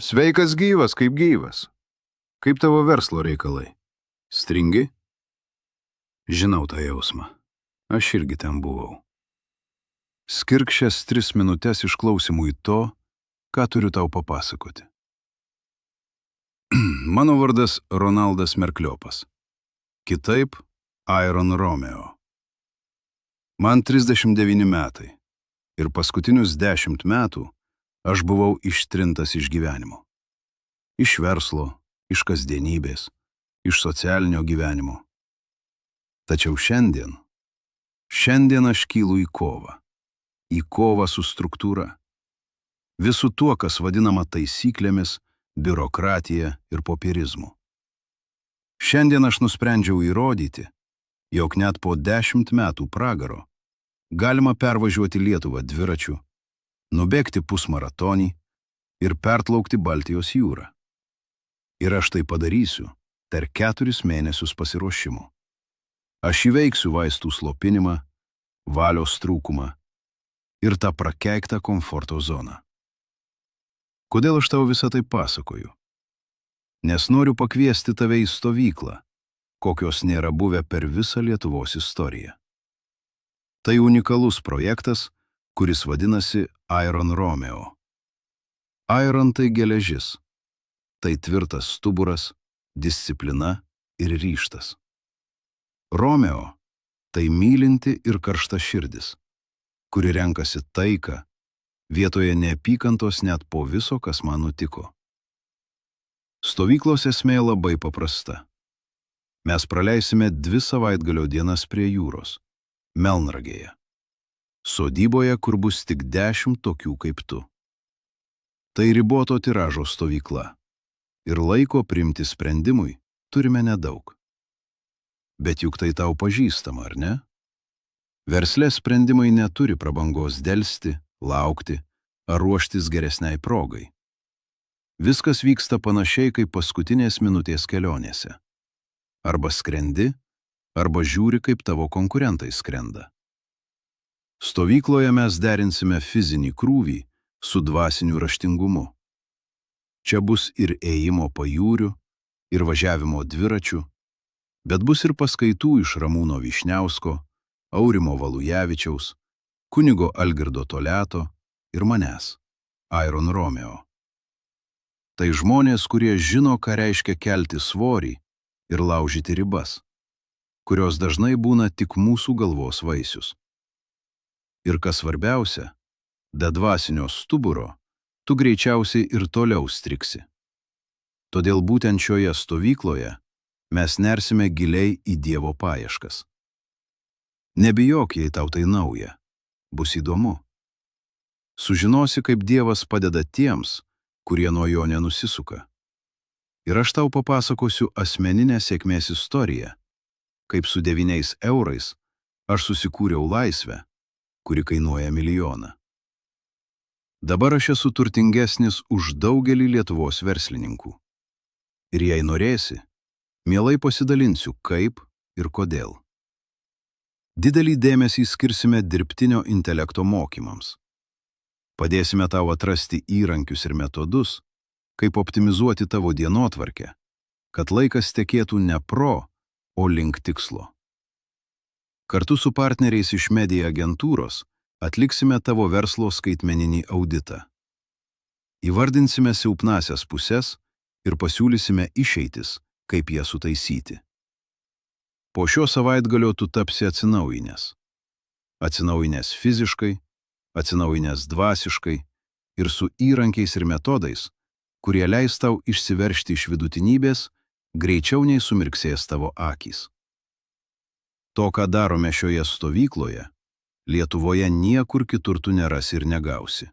Sveikas gyvas, kaip gyvas. Kaip tavo verslo reikalai? Stringi? Žinau tą jausmą. Aš irgi ten buvau. Skirk šias 3 minutės išklausimui to, ką turiu tau papasakoti. Mano vardas Ronaldas Merkliopas. Kitaip Iron Romeo. Man 39 metai. Ir paskutinius 10 metų aš buvau ištrintas iš gyvenimo. Iš verslo, iš kasdienybės, iš socialinio gyvenimo. Tačiau šiandien aš kylu į kovą. Į kovą su struktūra. Visu tuo, kas vadinama taisyklėmis, biurokratija ir popierizmu. Šiandien aš nusprendžiau įrodyti, jog net po 10 metų pragaro galima pervažiuoti Lietuvą dviračiu, nubėgti pusmaratonį ir perplaukti Baltijos jūrą. Ir aš tai padarysiu per 4 mėnesius pasiruošimo. Aš įveiksiu vaistų slopinimą, valios trūkumą ir tą prakeiktą komforto zoną. Kodėl aš tau visą tai pasakoju? Nes noriu pakviesti tave į stovyklą, kokios nėra buvę per visą Lietuvos istoriją. Tai unikalus projektas, kuris vadinasi Iron Romeo. Iron tai geležis. Tai tvirtas stuburas, disciplina ir ryžtas. Romeo tai mylinti ir karšta širdis, kuri renkasi taiką, vietoje neapykantos net po viso, kas man nutiko. Stovyklos esmė labai paprasta. Mes praleisime 2 savaitgalio dienas prie jūros, Melnragėje. Sodyboje, kur bus tik 10 tokių kaip tu. Tai riboto tiražo stovykla. Ir laiko priimti sprendimui turime nedaug. Bet juk tai tau pažįstama, ar ne? Versle sprendimai neturi prabangos delsti, laukti ar ruoštis geresniai progai. Viskas vyksta panašiai kaip paskutinės minutės kelionėse. Arba skrendi, arba žiūri, kaip tavo konkurentai skrenda. Stovykloje mes derinsime fizinį krūvį su dvasiniu raštingumu. Čia bus ir ėjimo pajūriu, ir važiavimo dviračiu, bet bus ir paskaitų iš Ramūno Vyšniausko, Aurimo Valujavičiaus, kunigo Algirdo Toliato ir manęs, Iron Romeo. Tai žmonės, kurie žino, ką reiškia kelti svorį ir laužyti ribas, kurios dažnai būna tik mūsų galvos vaisius. Ir kas svarbiausia, be dvasinio stuburo, tu greičiausiai ir toliau striksi. Todėl būtent šioje stovykloje mes nersime giliai į Dievo paieškas. Nebijok, jei tau tai nauja, bus įdomu. Sužinosi, kaip Dievas padeda tiems, kurie nuo jo nenusisuka. Ir aš tau papasakosiu asmeninę sėkmės istoriją, kaip su 9 eurais aš susikūriau laisvę, kuri kainuoja milijoną. Dabar aš esu turtingesnis už daugelį Lietuvos verslininkų. Ir jei norėsi, mielai pasidalinsiu kaip ir kodėl. Didelį dėmesį skirsime dirbtinio intelekto mokymams. Padėsime tau atrasti įrankius ir metodus, kaip optimizuoti tavo dienotvarkę, kad laikas tekėtų ne pro, o link tikslo. Kartu su partneriais iš medija agentūros atliksime tavo verslo skaitmeninį auditą. Įvardinsime silpnasias puses ir pasiūlysime išeitis, kaip jas sutaisyti. Po šio savaitgalio tu tapsi atsinaujinęs. Atsinaujinęs fiziškai, atsinaujinęs dvasiškai ir su įrankiais ir metodais, kurie leis tau išsiveržti iš vidutinybės greičiau nei sumirksės tavo akys. To, ką darome šioje stovykloje, Lietuvoje niekur kitur tu nerasi ir negausi.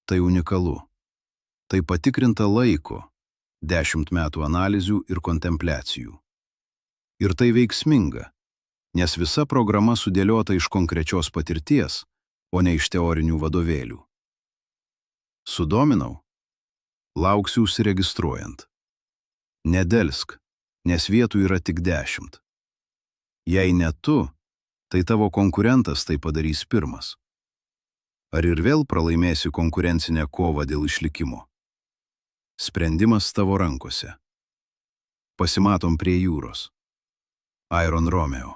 Tai unikalu. Tai patikrinta laiko, 10 metų analizių ir kontempliacijų. Ir tai veiksminga, nes visa programa sudėliota iš konkrečios patirties, o ne iš teorinių vadovėlių. Sudominau? Lauksiu užsiregistruojant. Nedelsk, nes vietų yra tik 10. Jei ne tu, tai tavo konkurentas tai padarys pirmas. Ar ir vėl pralaimėsi konkurencinę kovą dėl išlikimo? Sprendimas tavo rankose. Pasimatom prie jūros. Iron Romeo.